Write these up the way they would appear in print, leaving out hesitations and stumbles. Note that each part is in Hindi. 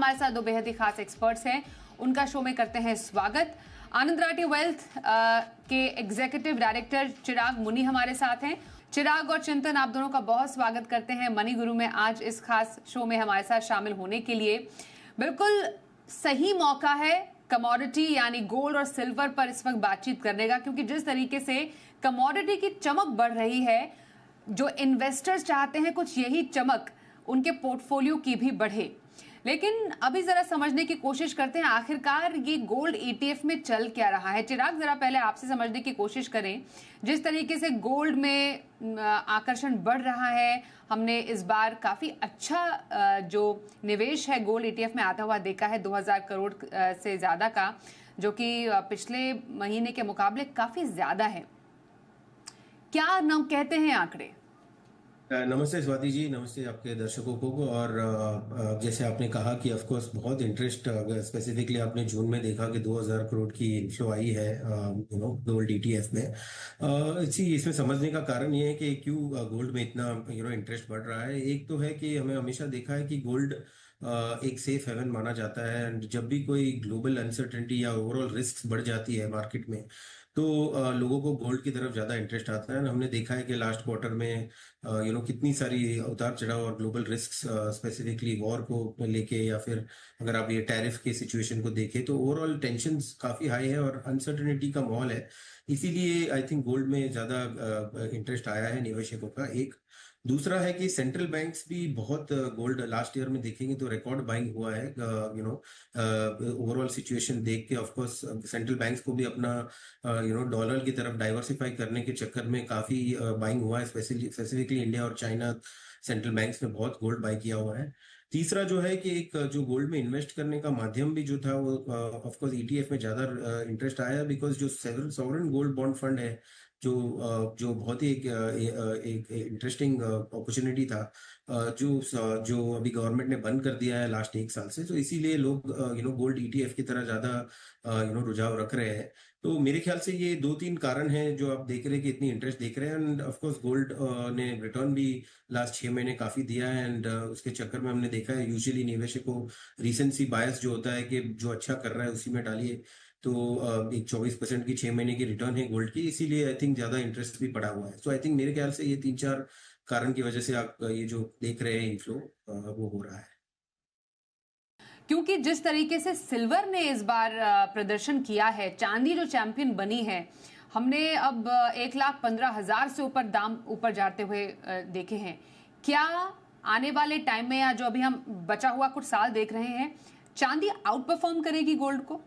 हमारे साथ दो बेहद ही खास एक्सपर्ट्स हैं, उनका शो में करते हैं स्वागत। आनंद राठी वेल्थ के एग्जीक्यूटिव डायरेक्टर चिराग मुनि हमारे साथ हैं। चिराग और चिंतन, आप दोनों का बहुत स्वागत करते हैं मनी गुरु में आज इस खास शो में हमारे साथ शामिल होने के लिए। बिल्कुल सही मौका है कमोडिटी यानी गोल्ड और सिल्वर पर इस वक्त बातचीत करने का, क्योंकि जिस तरीके से कमोडिटी की चमक बढ़ रही है, जो इन्वेस्टर्स चाहते हैं कुछ यही चमक उनके पोर्टफोलियो की भी बढ़े। लेकिन अभी जरा समझने की कोशिश करते हैं आखिरकार ये गोल्ड ईटीएफ में चल क्या रहा है। चिराग, जरा पहले आपसे समझने की कोशिश करें, जिस तरीके से गोल्ड में आकर्षण बढ़ रहा है, हमने इस बार काफी अच्छा जो निवेश है गोल्ड ईटीएफ में आता हुआ देखा है 2000 करोड़ से ज्यादा का, जो कि पिछले महीने के मुकाबले काफी ज्यादा है। क्या नाम कहते हैं आंकड़े? नमस्ते स्वाति जी, नमस्ते आपके दर्शकों को। और जैसे आपने कहा कि ऑफ कोर्स बहुत इंटरेस्ट, स्पेसिफिकली आपने जून में देखा कि 2000 करोड़ की इनफ्लो आई है गोल्ड ईटीएफ में। इसमें समझने का कारण ये है कि क्यों गोल्ड में इतना इंटरेस्ट बढ़ रहा है। एक तो है कि हमें हमेशा देखा है कि गोल्ड एक सेफ हेवन माना जाता है, एंड जब भी कोई ग्लोबल अनसर्टेनिटी या ओवरऑल रिस्क बढ़ जाती है मार्केट में, तो लोगों को गोल्ड की तरफ ज़्यादा इंटरेस्ट आता है। हमने देखा है कि लास्ट क्वार्टर में कितनी सारी उतार चढ़ाव और ग्लोबल रिस्क, स्पेसिफिकली वॉर को लेके, या फिर अगर आप ये टैरिफ के सिचुएशन को देखें तो ओवरऑल टेंशन काफ़ी हाई है और अनसर्टेनिटी का माहौल है। इसीलिए आई थिंक गोल्ड में ज़्यादा इंटरेस्ट आया है निवेशकों का। एक दूसरा है कि सेंट्रल बैंक्स भी बहुत गोल्ड लास्ट ईयर में देखेंगे तो रिकॉर्ड बाइंग हुआ है। ओवरऑल सिचुएशन देख के ऑफ कोर्स सेंट्रल बैंक्स को भी अपना डॉलर की तरफ डाइवर्सिफाई करने के चक्कर में काफी बाइंग हुआ है। स्पेसिफिकली इंडिया और चाइना सेंट्रल बैंक्स ने बहुत गोल्ड बाई किया हुआ है। तीसरा जो है कि एक जो गोल्ड में इन्वेस्ट करने का माध्यम भी जो था वो ऑफ कोर्स ईटीएफ में ज्यादा इंटरेस्ट आया, बिकॉज जो सॉवरेन गोल्ड बॉन्ड फंड है जो बहुत ही एक इंटरेस्टिंग अपॉर्चुनिटी था, जो अभी गवर्नमेंट ने बंद कर दिया है लास्ट एक साल से, तो इसीलिए लोग गोल्ड ईटीएफ की तरह ज्यादा रुझाव रख रहे हैं। तो मेरे ख्याल से ये 2-3 कारण हैं जो आप देख रहे हैं कि इतनी इंटरेस्ट देख रहे हैं। एंड ऑफ कोर्स गोल्ड ने रिटर्न भी लास्ट 6 महीने काफी दिया है, एंड उसके चक्कर में हमने देखा है यूजुअली निवेशकों को रिसेंसी बायस जो होता है कि जो अच्छा कर रहा है उसी में डालिए। तो एक 24% की 6 महीने की रिटर्न है गोल्ड की, इसीलिए आई थिंक ज्यादा इंटरेस्ट भी पड़ा हुआ है। तो आई थिंक मेरे ख्याल से ये 3-4 कारण की वजह से आप ये जो देख रहे हैं इनफ्लो वो हो रहा है। क्योंकि जिस तरीके से सिल्वर ने इस बार प्रदर्शन किया है, चांदी जो चैंपियन बनी है, हमने अब 1,15,000 से ऊपर दाम ऊपर जाते हुए देखे हैं। क्या आने वाले टाइम में या जो अभी हम बचा हुआ कुछ साल देख रहे हैं, चांदी आउट परफॉर्म करेगी गोल्ड को?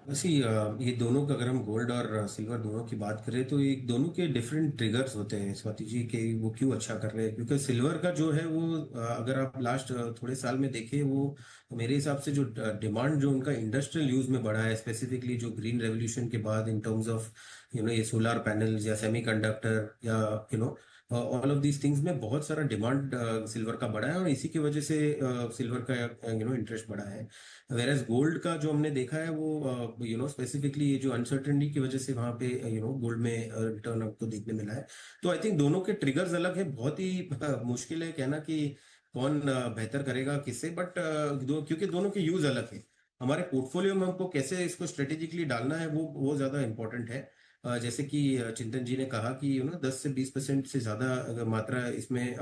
वैसे ये दोनों का, अगर हम गोल्ड और सिल्वर दोनों की बात करें तो ये दोनों के डिफरेंट ट्रिगर्स होते हैं स्वाति जी के वो क्यों अच्छा कर रहे हैं। क्योंकि सिल्वर का जो है वो अगर आप लास्ट थोड़े साल में देखें, वो मेरे हिसाब से जो डिमांड जो उनका इंडस्ट्रियल यूज में बढ़ा है, स्पेसिफिकली जो ग्रीन रेवोल्यूशन के बाद इन टर्म्स ऑफ ये सोलर पैनल्स या सेमीकंडक्टर या ऑल ऑफ दीज थिंग्स में बहुत सारा डिमांड सिल्वर का बढ़ा है, और इसी की वजह से सिल्वर का इंटरेस्ट बढ़ा है। वेरएज गोल्ड का जो हमने देखा है वो स्पेसिफिकली ये जो अनसर्टेनिटी की वजह से वहां पे गोल्ड में रिटर्न आपको देखने मिला है। तो आई थिंक दोनों के ट्रिगर्स अलग है। बहुत ही मुश्किल है कहना कि कौन बेहतर करेगा किससे, बट क्योंकि दोनों के यूज अलग है। हमारे पोर्टफोलियो में हमको कैसे इसको स्ट्रेटेजिकली डालना है वो ज्यादा इंपॉर्टेंट है। जैसे कि चिंतन जी ने कहा कि 10 से 20% से ज्यादा अगर मात्रा इसमें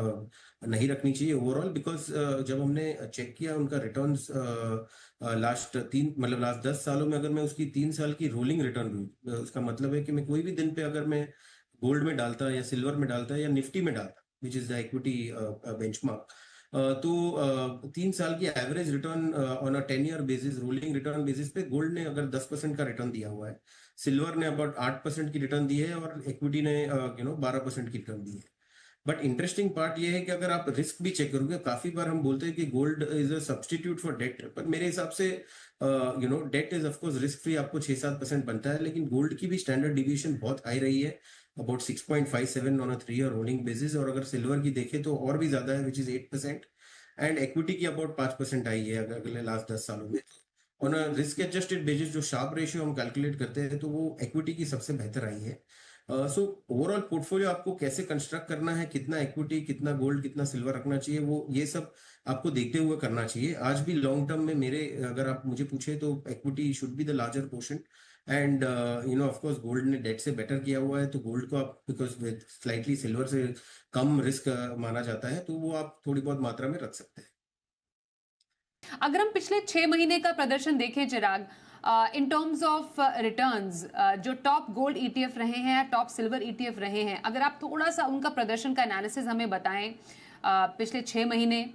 नहीं रखनी चाहिए ओवरऑल, बिकॉज जब हमने चेक किया उनका रिटर्न्स लास्ट 10 सालों में, अगर मैं उसकी 3 साल की रोलिंग रिटर्न लूँ, उसका मतलब है कि मैं कोई भी दिन पे अगर मैं गोल्ड में डालता या सिल्वर में डालता या निफ्टी में डालता, which is the equity benchmark, तो 3 साल की average return on a 10 year basis, rolling return basis पे गोल्ड ने अगर 10% का रिटर्न दिया हुआ है, सिल्वर ने अबाउट 8% की रिटर्न दी है, और इक्विटी ने 12% की रिटर्न दी है। बट इंटरेस्टिंग पार्ट ये है कि अगर आप रिस्क भी चेक करोगे, काफी बार हम बोलते हैं कि gold is a substitute for debt, पर मेरे हिसाब से debt is of course risk free, आपको 6-7% बनता है, लेकिन गोल्ड की भी स्टैंडर्ड डिविएशन बहुत हाई रही है, about 6.57 on a 3 year rolling basis. और अगर सिल्वर की देखें तो और भी ज्यादा है, विच इज 8%, एंड इक्विटी की अबाउट 5% आई है अगर अगले लास्ट 10 सालों में। On a risk adjusted basis जो शार्प रेशियो हम कैलकुलेट करते हैं, तो वो इक्विटी की सबसे बेहतर आई है। सो ओवरऑल पोर्टफोलियो आपको कैसे कंस्ट्रक्ट करना है, कितना इक्विटी, कितना गोल्ड, कितना सिल्वर रखना चाहिए, वो ये सब आपको देखते हुए करना चाहिए। आज भी लॉन्ग टर्म में मेरे, अगर आप मुझे पूछे तो equity should be the larger portion, end of course gold ने डेट से बेटर किया हुआ है, तो गोल्ड को आप बिकॉज विद स्लाइटली सिल्वर से कम रिस्क माना जाता है, तो वो आप थोड़ी बहुत मात्रा में रख सकते हैं। अगर हम पिछले 6 महीने का प्रदर्शन देखें चिराग, इन टर्म्स ऑफ रिटर्न्स, जो टॉप गोल्ड ईटीएफ रहे हैं, टॉप सिल्वर ईटीएफ रहे हैं, अगर आप थोड़ा सा उनका प्रदर्शन का एनालिसिस हमें बताएं, पिछले 6 महीने,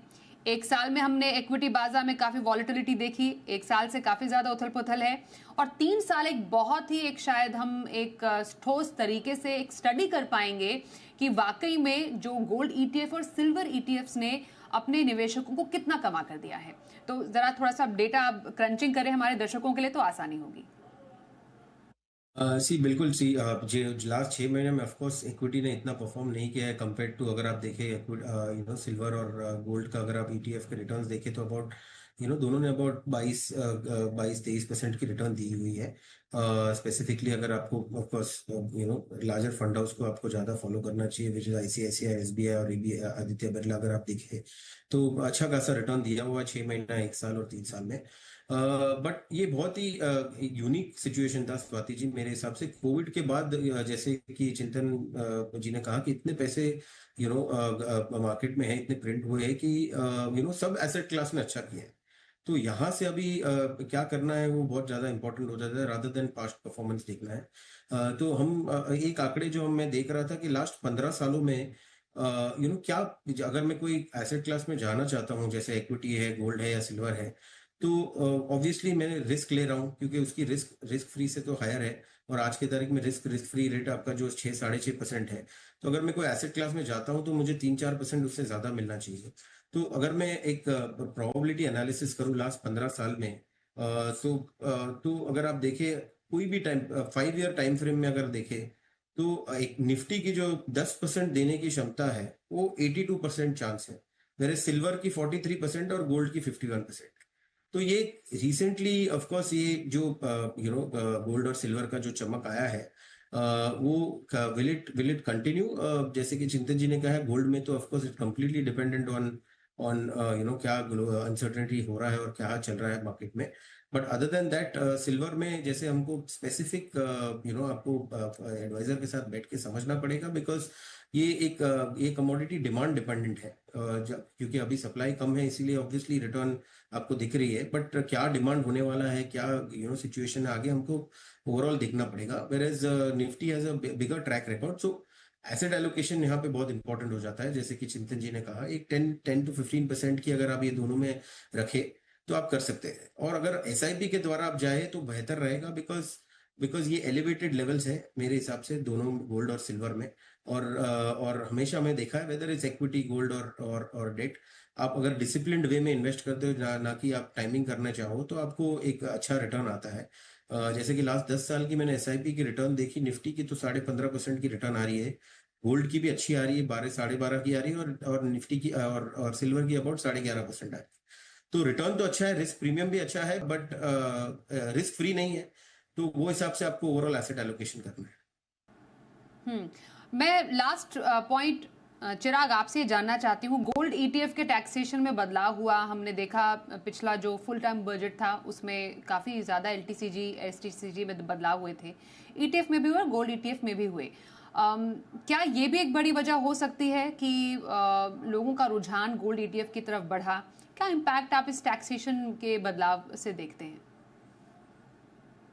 एक साल में हमने इक्विटी बाजार में काफी वॉलिटिलिटी देखी, एक साल से काफी ज्यादा उथल पुथल है, और 3 साल एक बहुत ही, एक शायद हम एक ठोस तरीके से एक स्टडी कर पाएंगे कि वाकई में जो गोल्ड ईटीएफ और सिल्वर ईटीएफ्स ने अपने निवेशकों को कितना कमा कर दिया है। तो जरा थोड़ा सा डेटा क्रंचिंग करें हमारे दर्शकों के लिए तो आसानी होगी। सी बिल्कुल सी, जो लास्ट 6 महीने में ऑफकोर्स इक्विटी ने इतना परफॉर्म नहीं किया है कंपेयर टू, अगर आप देखें सिल्वर और गोल्ड का, अगर आप ईटीएफ के रिटर्न्स देखें तो अबाउट दोनों ने अबाउट 22-23% की रिटर्न दी हुई है। स्पेसिफिकली अगर आपको ऑफकोर्स लार्जर फंड हाउस को आपको ज़्यादा फॉलो करना चाहिए, विच इज आईसीआईसीआई, एसबीआई और आदित्य बिरला, अगर आप देखें तो अच्छा खासा रिटर्न दिया हुआ है 6 महीना, 1 साल और 3 साल में। बट ये बहुत ही यूनिक सिचुएशन था स्वाति जी मेरे हिसाब से कोविड के बाद, जैसे कि चिंतन जी ने कहा कि इतने पैसे मार्केट में है, इतने प्रिंट हुए हैं कि सब एसेट क्लास में अच्छा किया है। तो यहाँ से अभी क्या करना है वो बहुत ज्यादा इंपॉर्टेंट हो जाता है, रादर देन पास्ट परफॉर्मेंस देखना है। तो हम एक आंकड़े जो मैं देख रहा था कि लास्ट 15 सालों में क्या, अगर मैं कोई एसेट क्लास में जाना चाहता हूँ, जैसे इक्विटी है, गोल्ड है या सिल्वर है, तो ऑब्वियसली मैं रिस्क ले रहा हूँ क्योंकि उसकी रिस्क फ्री से तो हायर है, और आज की तारीख में रिस्क फ्री रेट आपका जो 6-6.5% है। तो अगर मैं कोई एसेट क्लास में जाता हूँ तो मुझे 3-4% उससे ज्यादा मिलना चाहिए। तो अगर मैं एक प्रोबेबिलिटी एनालिसिस करूँ लास्ट 15 साल में, तो अगर आप देखें कोई भी टाइम 5 ईयर टाइम फ्रेम में अगर देखें, तो एक निफ्टी की जो 10% देने की क्षमता है वो 82% चांस है, मेरे सिल्वर की 43% और गोल्ड की 51%। तो ये रिसेंटली ऑफ कोर्स ये जो गोल्ड और सिल्वर का जो चमक आया है, वो विल इट कंटिन्यू, जैसे कि चिंतन जी ने कहा है, गोल्ड में तो of course it completely dependent on on क्या अनसर्टेनिटी हो रहा है और क्या चल रहा है मार्केट में। But other than that silver में जैसे हमको स्पेसिफिक आपको एडवाइजर के साथ बैठ के समझना पड़ेगा, बिकॉज ये कमोडिटी डिमांड डिपेंडेंट है, क्योंकि अभी सप्लाई कम है, इसीलिए ऑब्वियसली रिटर्न आपको दिख रही है, बट क्या डिमांड होने वाला है, क्या सिचुएशन है आगे, हमको ओवरऑल देखना पड़ेगा। Whereas Nifty has a bigger track record, so asset allocation यहाँ पे बहुत इंपॉर्टेंट हो जाता है। जैसे कि चिंतन जी ने कहा, एक 10 to 15% की अगर आप ये दोनों में रखे तो आप कर सकते हैं, और अगर एसआईपी के द्वारा आप जाए तो बेहतर रहेगा, बिकॉज ये एलिवेटेड लेवल्स है मेरे हिसाब से दोनों गोल्ड और सिल्वर में। और हमेशा मैं देखा है, वेदर इज इक्विटी, गोल्ड और डेट, आप अगर डिसिप्लिन्ड वे में इन्वेस्ट करते हो, ना कि आप टाइमिंग करना चाहो, तो आपको एक अच्छा रिटर्न आता है। जैसे कि लास्ट 10 साल की मैंने एसआईपी की रिटर्न देखी, निफ्टी की तो 15.5% की रिटर्न आ रही है, गोल्ड की भी अच्छी आ रही है, 12-12.5 की आ रही है, और निफ्टी की और सिल्वर की अबाउट 11.5% आ रही है। तो रिटर्न तो अच्छा है, रिस्क प्रीमियम भी अच्छा है, बट रिस्क फ्री नहीं है, तो वो हिसाब से आपको ओवरऑल एसेट एलोकेशन करना है। मैं लास्ट पॉइंट चिराग आपसे जानना चाहती हूँ, गोल्ड ईटीएफ के टैक्सेशन में बदलाव हुआ, हमने देखा पिछला जो फुल टाइम बजट था उसमें काफ़ी ज़्यादा एलटीसीजी एसटीसीजी में बदलाव हुए थे, ईटीएफ में भी हुए और गोल्ड ईटीएफ में भी हुए। क्या ये भी एक बड़ी वजह हो सकती है कि लोगों का रुझान गोल्ड ईटीएफ की तरफ बढ़ा? क्या इम्पैक्ट आप इस टैक्सेशन के बदलाव से देखते हैं?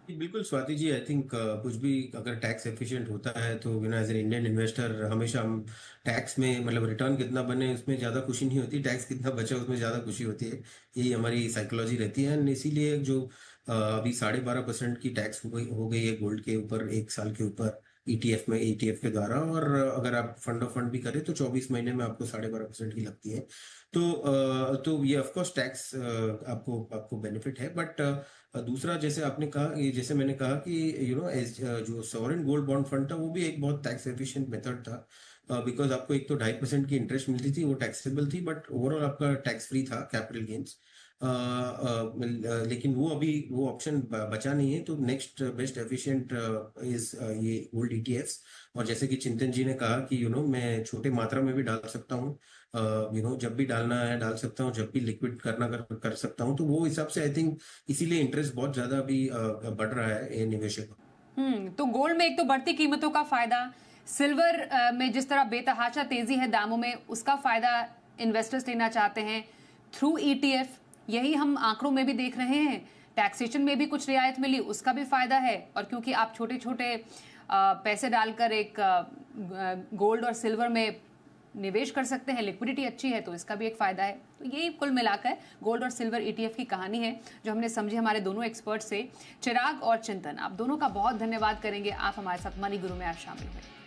बिल्कुल स्वाति जी, आई थिंक कुछ भी अगर टैक्स एफिशिएंट होता है तो एज एन इंडियन इन्वेस्टर हमेशा हम टैक्स में, मतलब रिटर्न कितना बने उसमें ज़्यादा खुशी नहीं होती, टैक्स कितना बचा उसमें ज़्यादा खुशी होती है, यही हमारी साइकोलॉजी रहती है। एंड इसीलिए जो अभी 12.5% की टैक्स हो गई है गोल्ड के ऊपर 1 साल के ऊपर ईटीएफ के द्वारा, और अगर आप फंड ऑफ फंड भी करें तो 24 महीने में आपको 12.5% की लगती है। तो ये ऑफकोर्स टैक्स आपको आपको बेनिफिट है, बट दूसरा जैसे आपने कहा, ये जैसे मैंने कहा कि जो सॉवरेन गोल्ड बॉन्ड फंड था वो भी एक बहुत टैक्स एफिशिएंट मेथड था, बिकॉज आपको एक तो 2.5% की इंटरेस्ट मिलती थी, वो टैक्सेबल थी, बट ओवरऑल आपका टैक्स फ्री था कैपिटल गेन्स। लेकिन वो अभी वो ऑप्शन बचा नहीं है, तो नेक्स्ट बेस्ट एफिशिएंट इज ये गोल्ड ईटीएफ्स। और जैसे कि चिंतन जी ने कहा कि मैं छोटे मात्रा में भी डाल सकता हूँ, जब भी डालना है डाल सकता हूँ, जब भी लिक्विड करना कर सकता हूँ, तो वो हिसाब से आई थिंक इसीलिए इंटरेस्ट बहुत ज्यादा अभी बढ़ रहा है ये निवेशकों। तो गोल्ड में एक तो बढ़ती कीमतों का फायदा, सिल्वर में जिस तरह बेतहाशा तेजी है दामों में, उसका फायदा इन्वेस्टर्स लेना चाहते हैं थ्रू ईटीएफ। यही हम आंकड़ों में भी देख रहे हैं। टैक्सेशन में भी कुछ रियायत मिली, उसका भी फायदा है। और क्योंकि आप छोटे छोटे पैसे डालकर एक गोल्ड और सिल्वर में निवेश कर सकते हैं, लिक्विडिटी अच्छी है, तो इसका भी एक फायदा है। तो यही कुल मिलाकर गोल्ड और सिल्वर ईटीएफ की कहानी है जो हमने समझी हमारे दोनों एक्सपर्ट से। चिराग और चिंतन, आप दोनों का बहुत धन्यवाद करेंगे, आप हमारे साथ मनी गुरु में आज शामिल हुए।